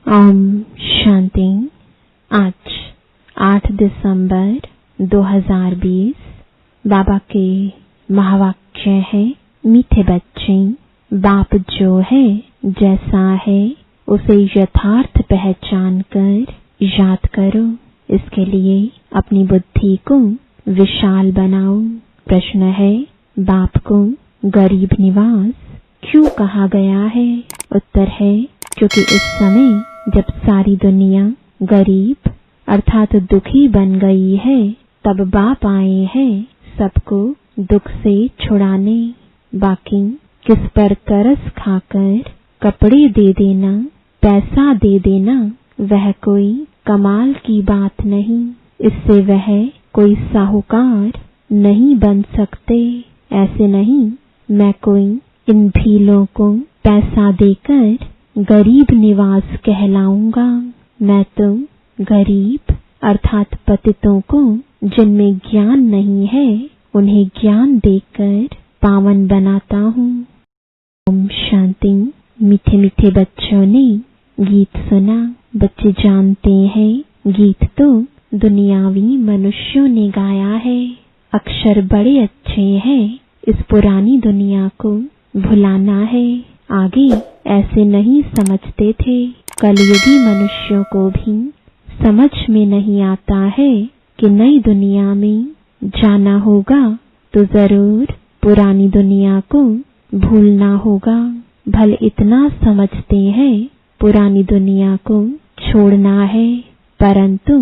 ओम शांति। आज 8 दिसंबर 2020 बाबा के महावाक्य है, मीठे बच्चे, बाप जो है जैसा है उसे यथार्थ पहचान कर याद करो। इसके लिए अपनी बुद्धि को विशाल बनाओ। प्रश्न है, बाप को गरीब निवास क्यों कहा गया है? उत्तर है, क्योंकि इस समय जब सारी दुनिया गरीब अर्थात दुखी बन गई है, तब बाप आए हैं सबको दुख से छुड़ाने। बाकी किस पर तरस खाकर कपड़े दे देना, पैसा दे देना, वह कोई कमाल की बात नहीं। इससे वह कोई साहूकार नहीं बन सकते। ऐसे नहीं, मैं कोई इन भीलों को पैसा देकर गरीब निवास कहलाऊंगा। मैं तो गरीब अर्थात पतितों को जिनमें ज्ञान नहीं है उन्हें ज्ञान देकर पावन बनाता हूँ। ओम शांति। मीठे मीठे बच्चों ने गीत सुना। बच्चे जानते हैं गीत तो दुनियावी मनुष्यों ने गाया है। अक्षर बड़े अच्छे हैं, इस पुरानी दुनिया को भुलाना है। आगे ऐसे नहीं समझते थे। कलयुगी मनुष्यों को भी समझ में नहीं आता है कि नई दुनिया में जाना होगा तो जरूर पुरानी दुनिया को भूलना होगा। भले इतना समझते हैं पुरानी दुनिया को छोड़ना है, परंतु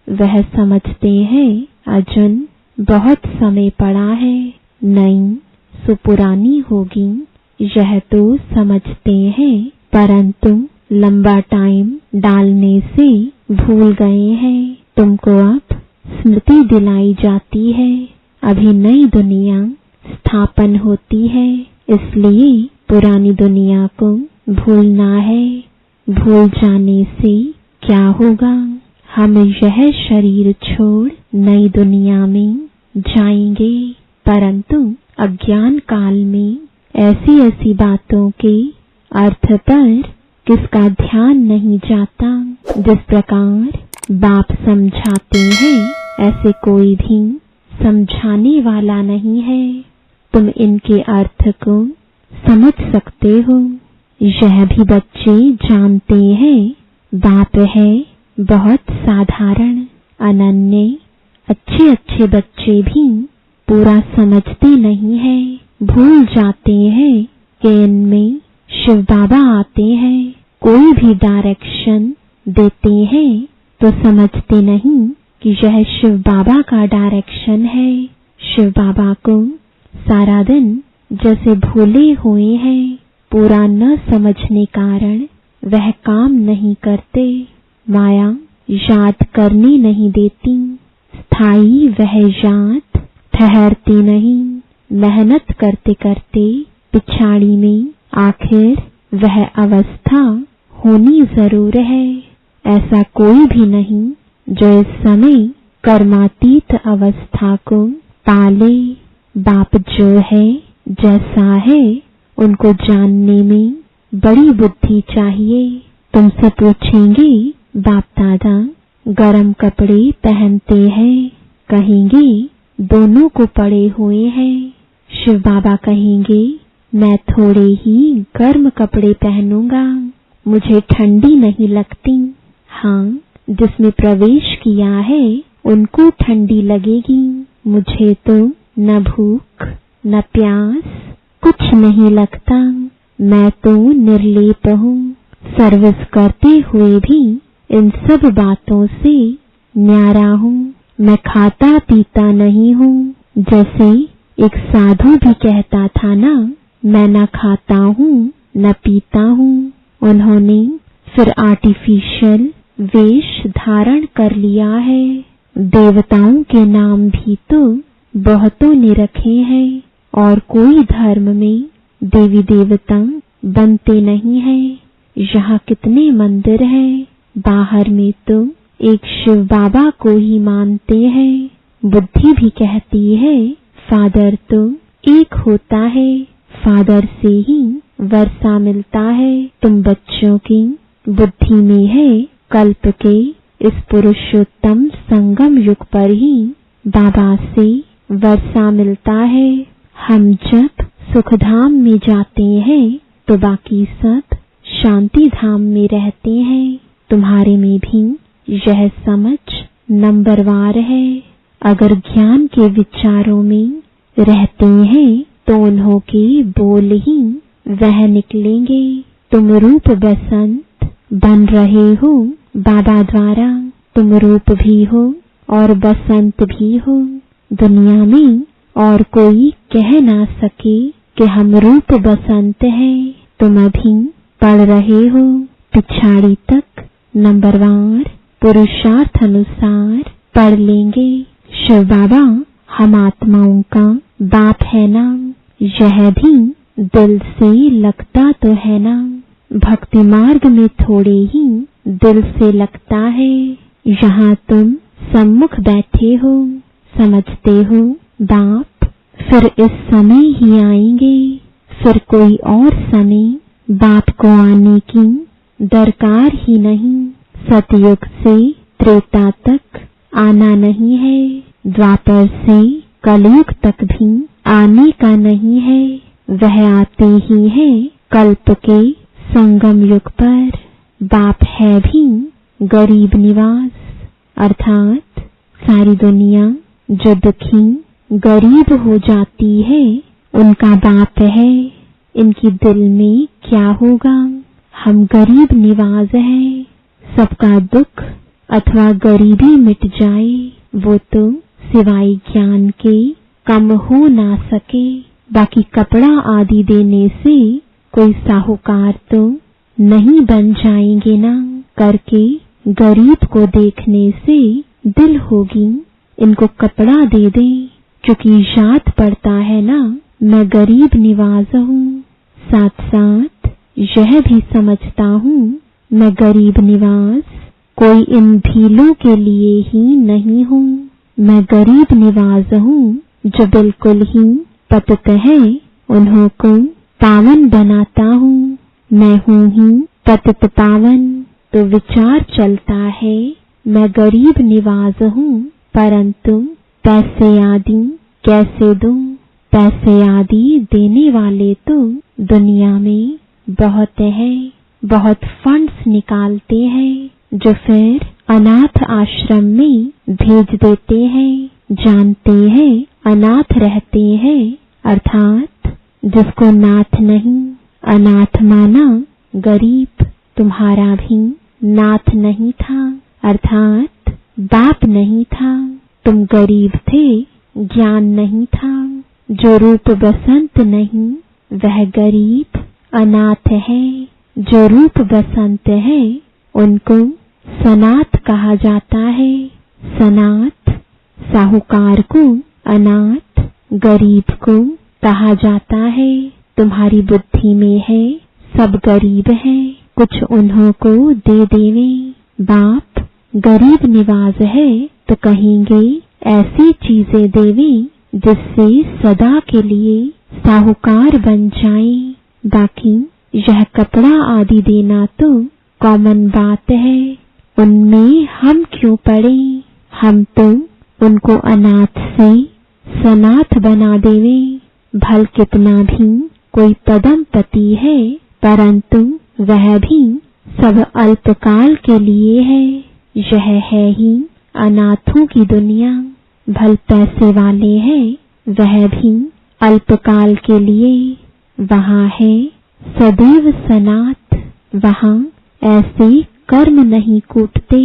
वह समझते हैं अजन बहुत समय पड़ा है, नई सो पुरानी होगी। यह तो समझते हैं, परंतु लंबा टाइम डालने से भूल गए हैं। तुमको अब स्मृति दिलाई जाती है, अभी नई दुनिया स्थापन होती है, इसलिए पुरानी दुनिया को भूलना है। भूल जाने से क्या होगा? हम यह शरीर छोड़ नई दुनिया में जाएंगे, परंतु अज्ञान काल में ऐसी ऐसी बातों के अर्थ पर किसका ध्यान नहीं जाता। जिस प्रकार बाप समझाते हैं ऐसे कोई भी समझाने वाला नहीं है। तुम इनके अर्थ को समझ सकते हो। यह भी बच्चे जानते हैं बाप है बहुत साधारण अनन्य। अच्छे अच्छे बच्चे भी पूरा समझते नहीं है, भूल जाते हैं कि इनमें शिव बाबा आते हैं। कोई भी डायरेक्शन देते हैं तो समझते नहीं कि यह शिव बाबा का डायरेक्शन है। शिव बाबा को सारा दिन जैसे भूले हुए हैं, पूरा न समझने कारण वह काम नहीं करते। माया याद करने नहीं देती, स्थायी वह याद ठहरती नहीं। मेहनत करते करते पिछाड़ी में आखिर वह अवस्था होनी जरूर है। ऐसा कोई भी नहीं जो इस समय कर्मातीत अवस्था को पाले। बाप जो है जैसा है उनको जानने में बड़ी बुद्धि चाहिए। तुमसे पूछेंगे बाप दादा गरम कपड़े पहनते हैं, कहेंगे दोनों को पड़े हुए हैं। शिव बाबा कहेंगे मैं थोड़े ही गर्म कपड़े पहनूंगा, मुझे ठंडी नहीं लगती। हाँ, जिसने प्रवेश किया है उनको ठंडी लगेगी। मुझे तो न भूख न प्यास कुछ नहीं लगता, मैं तो निर्लेप हूँ। सर्विस करते हुए भी इन सब बातों से न्यारा हूँ। मैं खाता पीता नहीं हूँ। जैसे एक साधु भी कहता था ना, मैं न खाता हूँ न पीता हूँ। उन्होंने फिर आर्टिफिशियल वेश धारण कर लिया है। देवताओं के नाम भी तो बहुतों ने रखे हैं और कोई धर्म में देवी देवता बनते नहीं हैं। यहाँ कितने मंदिर हैं, बाहर में तो एक शिव बाबा को ही मानते हैं। बुद्धि भी कहती है फादर तो एक होता है, फादर से ही वर्षा मिलता है। तुम बच्चों की बुद्धि में है कल्प के इस पुरुषोत्तम संगम युग पर ही बाबा से वर्षा मिलता है। हम जब सुखधाम में जाते हैं तो बाकी सब शांति धाम में रहते हैं। तुम्हारे में भी यह समझ नंबरवार है। अगर ज्ञान के विचारों में रहते हैं तो उन्हों के बोल ही वह निकलेंगे। तुम रूप बसंत बन रहे हो बाबा द्वारा। तुम रूप भी हो और बसंत भी हो। दुनिया में और कोई कह ना सके कि हम रूप बसंत हैं। तुम अभी पढ़ रहे हो, पिछाड़ी तक नंबरवार पुरुषार्थ अनुसार पढ़ लेंगे। शिव बाबा हम आत्माओं का बाप है ना, यह भी दिल से लगता तो है ना। भक्ति मार्ग में थोड़े ही दिल से लगता है। यहाँ तुम सम्मुख बैठे हो, समझते हो बाप फिर इस समय ही आएंगे। फिर कोई और समय बाप को आने की दरकार ही नहीं। सतयुग से त्रेता तक आना नहीं है, द्वापर से कलयुग तक भी आने का नहीं है। वह आते ही है कल्प के संगम युग पर। बाप है भी गरीब निवास, अर्थात सारी दुनिया जो दुखी गरीब हो जाती है उनका बाप है। इनकी दिल में क्या होगा, हम गरीब निवाज हैं। सबका दुख अथवा गरीबी मिट जाए वो तो सिवाय ज्ञान के कम हो ना सके। बाकी कपड़ा आदि देने से कोई साहूकार तो नहीं बन जाएंगे ना। करके गरीब को देखने से दिल होगी इनको कपड़ा दे दे, क्योंकि याद पड़ता है ना मैं गरीब निवाज हूँ। साथ साथ यह भी समझता हूँ मैं गरीब निवाज कोई इन भीलों के लिए ही नहीं हूँ। मैं गरीब निवाज हूँ जो बिल्कुल ही पतित है उन्हों को पावन बनाता हूँ। मैं हूँ ही पतित पावन। तो विचार चलता है मैं गरीब निवाज हूँ, परंतु पैसे आदि कैसे दूं। पैसे आदि देने वाले तो दुनिया में बहुत है, बहुत फंड्स निकालते हैं जो फिर अनाथ आश्रम में भेज देते हैं। जानते हैं अनाथ रहते हैं, अर्थात जिसको नाथ नहीं। अनाथ माना गरीब। तुम्हारा भी नाथ नहीं था, अर्थात बाप नहीं था। तुम गरीब थे, ज्ञान नहीं था। जो रूप बसंत नहीं वह गरीब अनाथ है। जो रूप बसंत है उनको सनाथ कहा जाता है। सनाथ साहूकार को, अनाथ गरीब को कहा जाता है। तुम्हारी बुद्धि में है सब गरीब हैं, कुछ उन्हों को दे देवे। बाप गरीब निवाज है तो कहेंगे ऐसी चीजें देवे जिससे सदा के लिए साहूकार बन जाए। बाकी यह कपड़ा आदि देना तो कॉमन बात है, उनमें हम क्यों पड़े। हम तो उनको अनाथ से सनाथ बना देवे। भल कितना भी कोई पदमपति है, परंतु वह भी सब अल्पकाल के लिए है। यह है ही अनाथों की दुनिया। भल पैसे वाले हैं वह भी अल्पकाल के लिए। वहाँ है सदैव सनाथ। वहाँ ऐसे कर्म नहीं कूटते।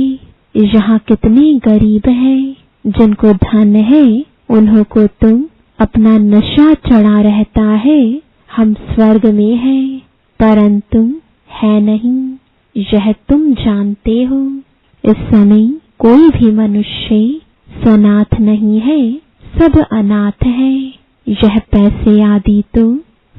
यहाँ कितने गरीब हैं, जिनको धन है उन्हों को तो अपना नशा चढ़ा रहता है हम स्वर्ग में हैं, परंतु है नहीं। यह तुम जानते हो। इस समय कोई भी मनुष्य सनाथ नहीं है, सब अनाथ है। यह पैसे आदि तो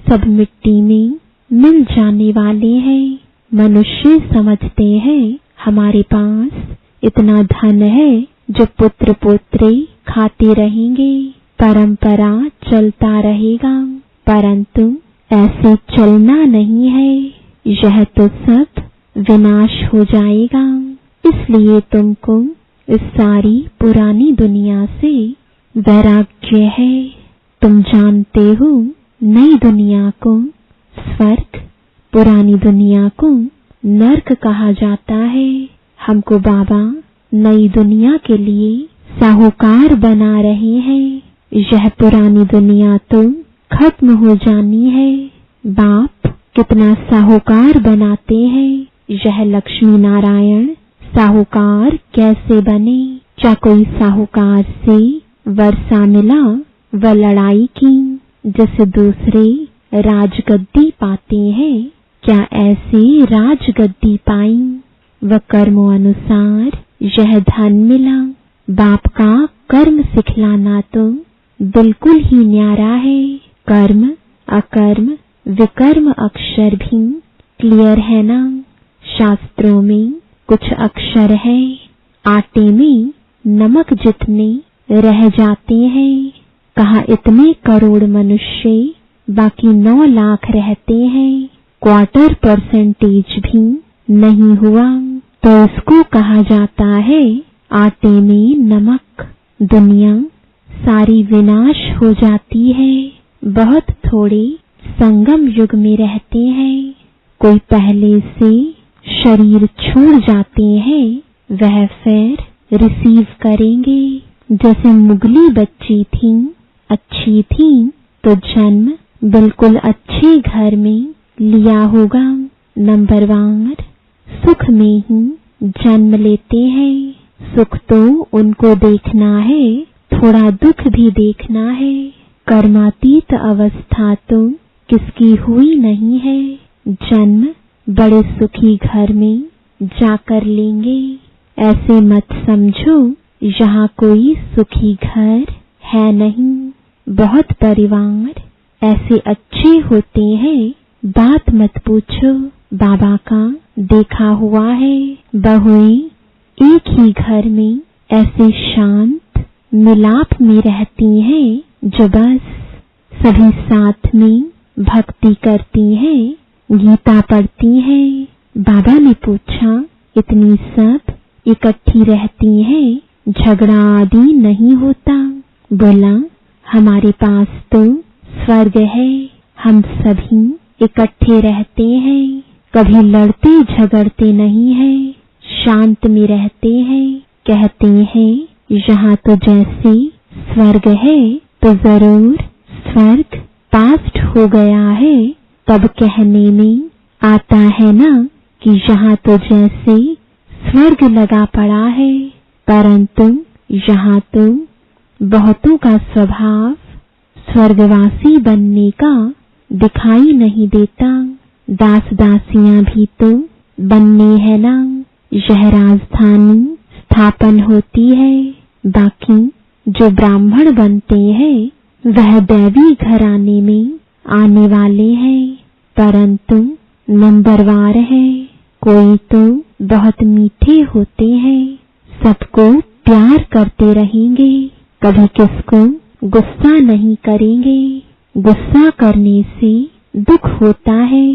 सब मिट्टी में मिल जाने वाले हैं। मनुष्य समझते हैं हमारे पास इतना धन है जो पुत्र पुत्री खाते रहेंगे, परंपरा चलता रहेगा, परंतु ऐसे चलना नहीं है। यह तो सब विनाश हो जाएगा। इसलिए तुमको इस सारी पुरानी दुनिया से वैराग्य है। तुम जानते हो नई दुनिया को स्वर्ग, पुरानी दुनिया को नर्क कहा जाता है। हमको बाबा नई दुनिया के लिए साहूकार बना रहे हैं। यह पुरानी दुनिया तो खत्म हो जानी है। बाप कितना साहूकार बनाते हैं। यह लक्ष्मी नारायण साहूकार कैसे बने? क्या कोई साहूकार से वर्षा मिला व लड़ाई की जैसे दूसरे राजगद्दी पाते हैं? क्या ऐसे राजगद्दी पाई व कर्मों अनुसार यह धन मिला? बाप का कर्म सिखलाना तो बिल्कुल ही न्यारा है। कर्म, अकर्म, विकर्म अक्षर भी क्लियर है ना? शास्त्रों में कुछ अक्षर है, आटे में नमक जितने रह जाते हैं। कहा इतने करोड़ मनुष्य बाकी 9 लाख रहते हैं, 1/4% भी नहीं हुआ, तो इसको कहा जाता है आटे में नमक। दुनिया सारी विनाश हो जाती है। बहुत थोड़े संगम युग में रहते हैं। कोई पहले से शरीर छोड़ जाते हैं, वह फिर रिसीव करेंगे। जैसे मुगली बच्ची थी, अच्छी थी तो जन्म बिल्कुल अच्छे घर में लिया होगा। नंबरवार सुख में ही जन्म लेते हैं। सुख तो उनको देखना है, थोड़ा दुख भी देखना है। कर्मातीत अवस्था तो किसकी हुई नहीं है। जन्म बड़े सुखी घर में जाकर लेंगे। ऐसे मत समझो यहाँ कोई सुखी घर है नहीं। बहुत परिवार ऐसे अच्छे होते हैं, बात मत पूछो। बाबा का देखा हुआ है, बहुएं एक ही घर में ऐसे शांत मिलाप में रहती हैं, जो बस सभी साथ में भक्ति करती हैं, गीता पढ़ती हैं। बाबा ने पूछा, इतनी सब इकट्ठी रहती हैं, झगड़ा आदि नहीं होता? बोला, हमारे पास तो स्वर्ग है, हम सभी इकट्ठे रहते हैं, कभी लड़ते झगड़ते नहीं हैं, शांत में रहते हैं। कहते हैं यहाँ तो जैसे स्वर्ग है तो जरूर स्वर्ग पास्ट हो गया है, तब कहने में आता है ना कि यहाँ तो जैसे स्वर्ग लगा पड़ा है, परंतु यहाँ तो बहुतों का स्वभाव स्वर्गवासी बनने का दिखाई नहीं देता। दास दासियां भी तो बनने है ना। यह राजधानी स्थापन होती है। बाकी जो ब्राह्मण बनते हैं वह दैवी घराने में आने वाले हैं, परंतु नंबरवार है। कोई तो बहुत मीठे होते हैं, सबको प्यार करते रहेंगे, कभी किसको गुस्सा नहीं करेंगे। गुस्सा करने से दुख होता है।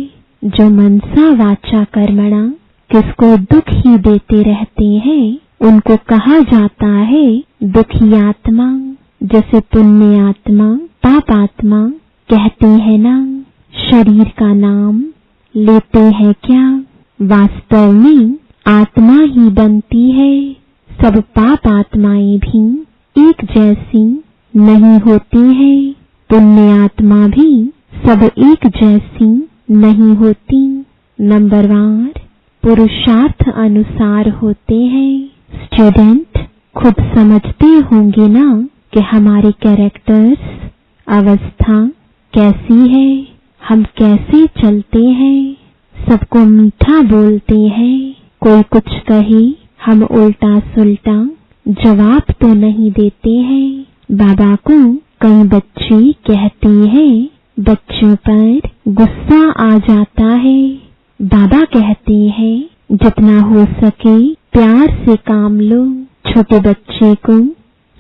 जो मनसा वाचा कर्मणा किसको दुख ही देते रहते हैं, उनको कहा जाता है दुखी आत्मा। जैसे पुण्य आत्मा, पाप आत्मा कहते हैं ना। शरीर का नाम लेते हैं क्या? वास्तव में आत्मा ही बनती है। सब पाप आत्माएं भी एक जैसी नहीं होती हैं, पुण्य आत्मा भी सब एक जैसी नहीं होती। नंबरवार पुरुषार्थ अनुसार होते हैं। स्टूडेंट खुद समझते होंगे ना कि हमारे कैरेक्टर्स, अवस्था कैसी है, हम कैसे चलते हैं। सबको मीठा बोलते हैं, कोई कुछ कहे हम उल्टा सुल्टा जवाब तो नहीं देते हैं। बाबा को कई बच्चे कहते हैं, बच्चों पर गुस्सा आ जाता है। बाबा कहते हैं जितना हो सके प्यार से काम लो। छोटे बच्चे को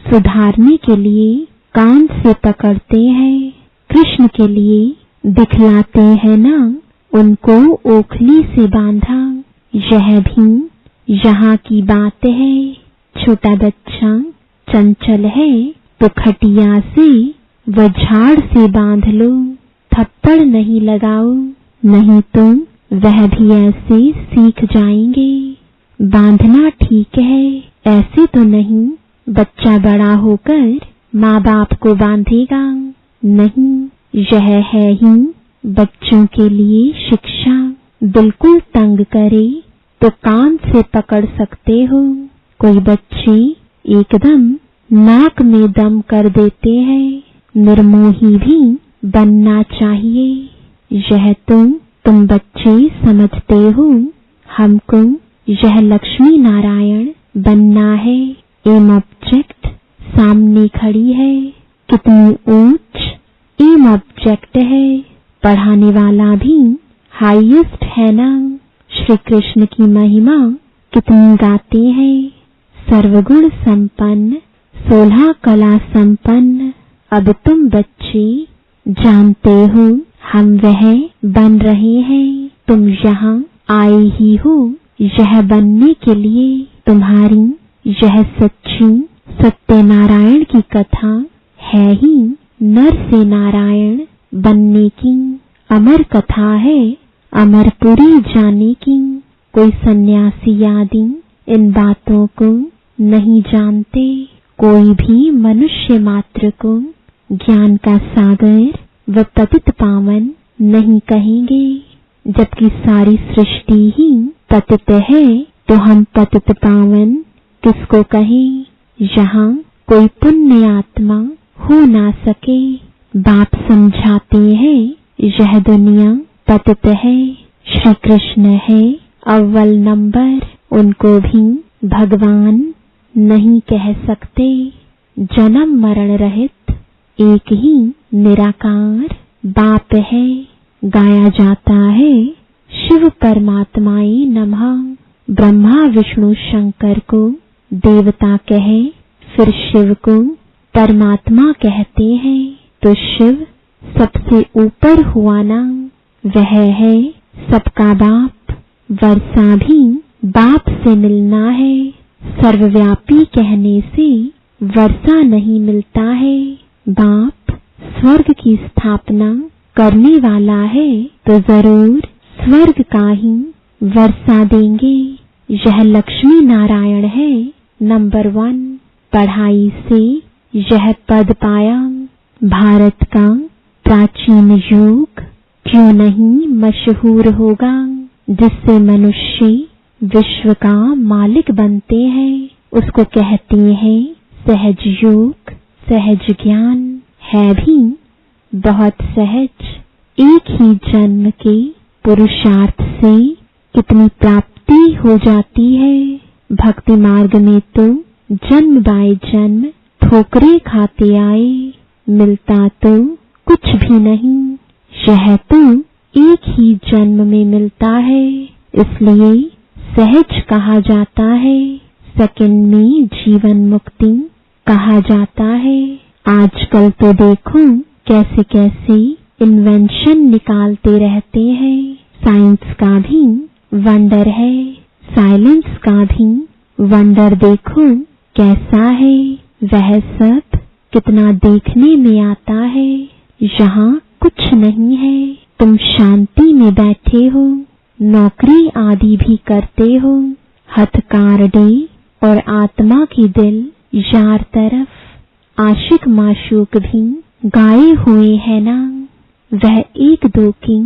सुधारने के लिए कान से पकड़ते हैं, कृष्ण के लिए दिखलाते हैं ना, उनको ओखली से बांधा। यह भी यहाँ की बात है। छोटा बच्चा चंचल है तो खटिया से व झाड़ से बांध लो, थप्पड़ नहीं लगाओ, नहीं तो वह भी ऐसे सीख जाएंगे। बांधना ठीक है, ऐसे तो नहीं बच्चा बड़ा होकर माँ बाप को बांधेगा। नहीं, यह है ही बच्चों के लिए शिक्षा। बिल्कुल तंग करे तो कान से पकड़ सकते हो। कोई बच्चे एकदम नाक में दम कर देते हैं। निर्मोही भी बनना चाहिए। यह तो तुम बच्चे समझते हो, हमको यह लक्ष्मी नारायण बनना है। एम ऑब्जेक्ट सामने खड़ी है, कितनी ऊंच एम ऑब्जेक्ट है। पढ़ाने वाला भी हाईएस्ट है ना। श्री कृष्ण की महिमा कितनी गाते हैं। सर्वगुण संपन्न, 16 कला संपन्न। अब तुम बच्चे जानते हो हम वह बन रहे हैं। तुम यहाँ आए ही हो यह बनने के लिए। तुम्हारी यह सच्ची सत्यनारायण की कथा है ही नर से नारायण बनने की। अमर कथा है अमरपुरी जाने की। कोई सन्यासी आदि इन बातों को नहीं जानते। कोई भी मनुष्य मात्र को ज्ञान का सागर व पतित पावन नहीं कहेंगे। जबकि सारी सृष्टि ही पतित है तो हम पतित पावन किसको कहें। यहाँ कोई पुण्य आत्मा हो ना सके। बाप समझाते हैं यह दुनिया पतित है। श्री कृष्ण है अव्वल नंबर, उनको भी भगवान नहीं कह सकते। जन्म मरण रहित एक ही निराकार बाप है। गाया जाता है शिव परमात्माए नमः। ब्रह्मा विष्णु शंकर को देवता कहे, फिर शिव को परमात्मा कहते हैं। तो शिव सबसे ऊपर हुआ ना, वह है सबका बाप। वर्षा भी बाप से मिलना है। सर्वव्यापी कहने से वर्षा नहीं मिलता है। बाप स्वर्ग की स्थापना करने वाला है तो जरूर स्वर्ग का ही वर्षा देंगे। यह लक्ष्मी नारायण है नंबर 1। पढ़ाई से यह पद पाया। भारत का प्राचीन युग क्यों नहीं मशहूर होगा, जिससे मनुष्य विश्व का मालिक बनते हैं। उसको कहते हैं सहज योग, सहज ज्ञान। है भी बहुत सहज। एक ही जन्म के पुरुषार्थ से कितनी प्राप्ति हो जाती है। भक्ति मार्ग में तो जन्म बाय जन्म ठोकरे खाते आए, मिलता तो कुछ भी नहीं। यह तो एक ही जन्म में मिलता है, इसलिए सहज कहा जाता है। सेकंड में जीवन मुक्ति कहा जाता है। आजकल तो देखो कैसे कैसे इन्वेंशन निकालते रहते हैं। साइंस का भी वंडर है, साइलेंस का भी वंडर देखो कैसा है। वह सब कितना देखने में आता है। यहाँ कुछ नहीं है। तुम शांति में बैठे हो, नौकरी आदि भी करते हो। हथकारडे और आत्मा की दिल यार तरफ आशिक माशूक भी गाए हुए है ना। वह एक दो की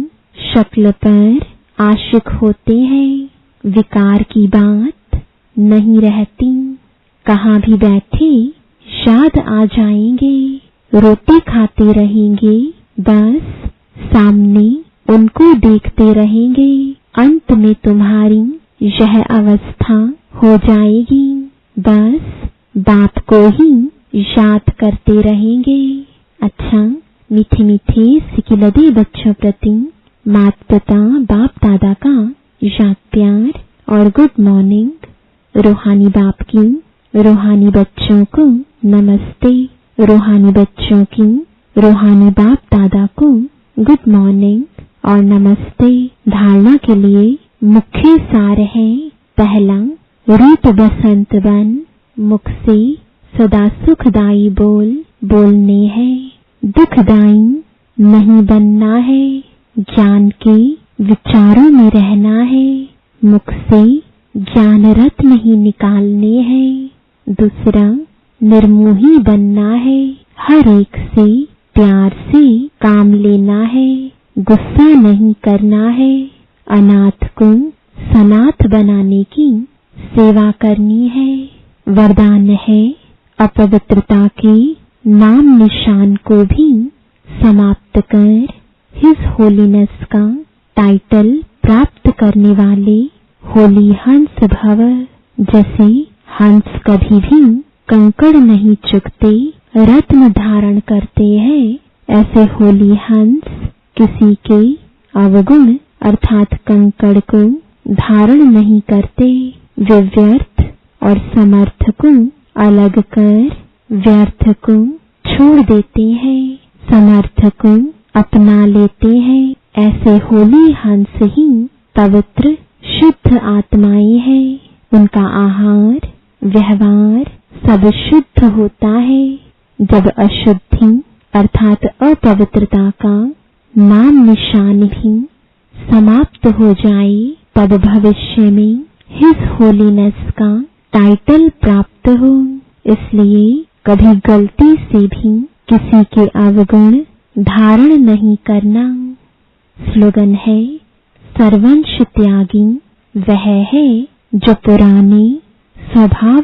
शक्ल पर आशिक होते हैं। विकार की बात नहीं रहती। कहाँ भी बैठे याद आ जाएंगे। रोटी खाते रहेंगे, बस सामने उनको देखते रहेंगे। अंत में तुम्हारी यह अवस्था हो जाएगी। बस बाप को ही याद करते रहेंगे। अच्छा, मीठे मीठे सिकिलदे बच्चों प्रति माता पिता बाप दादा का याद प्यार और गुड मॉर्निंग। रूहानी बाप की रूहानी बच्चों को नमस्ते। रूहानी बच्चों की रूहानी बाप दादा को गुड मॉर्निंग और नमस्ते। धारणा के लिए मुख्य सार है। पहला, रूप बसंत बन, मुख से सदा सुखदाई बोल बोलने हैं। दुखदाई नहीं बनना है, ज्ञान के विचारों में रहना है। मुख से ज्ञान रत्न ही निकालने हैं। दूसरा, निर्मोही बनना है, हर एक से प्यार से काम लेना है। गुस्सा नहीं करना है, अनाथ को सनाथ बनाने की सेवा करनी है। वरदान है, अपवित्रता के नाम निशान को भी समाप्त कर हिज होलीनेस का टाइटल प्राप्त करने वाले होली हंस भव। जैसे हंस कभी भी कंकड़ नहीं चुगते, रत्न धारण करते हैं, ऐसे होली हंस किसी के अवगुण अर्थात कंकड़ को धारण नहीं करते। वे व्यर्थ और समर्थ को अलग कर व्यर्थ को छोड़ देते हैं, समर्थ को अपना लेते हैं। ऐसे होली हंस ही पवित्र शुद्ध आत्माएं हैं। उनका आहार व्यवहार सब शुद्ध होता है। जब अशुद्धि अर्थात अपवित्रता का नाम निशान भी समाप्त हो जाए, तब भविष्य में हिज होलीनेस का टाइटल प्राप्त हो। इसलिए कभी गलती से भी किसी के अवगुण धारण नहीं करना। स्लोगन है, सर्वंश त्यागी वह है जो पुराने स्वभाव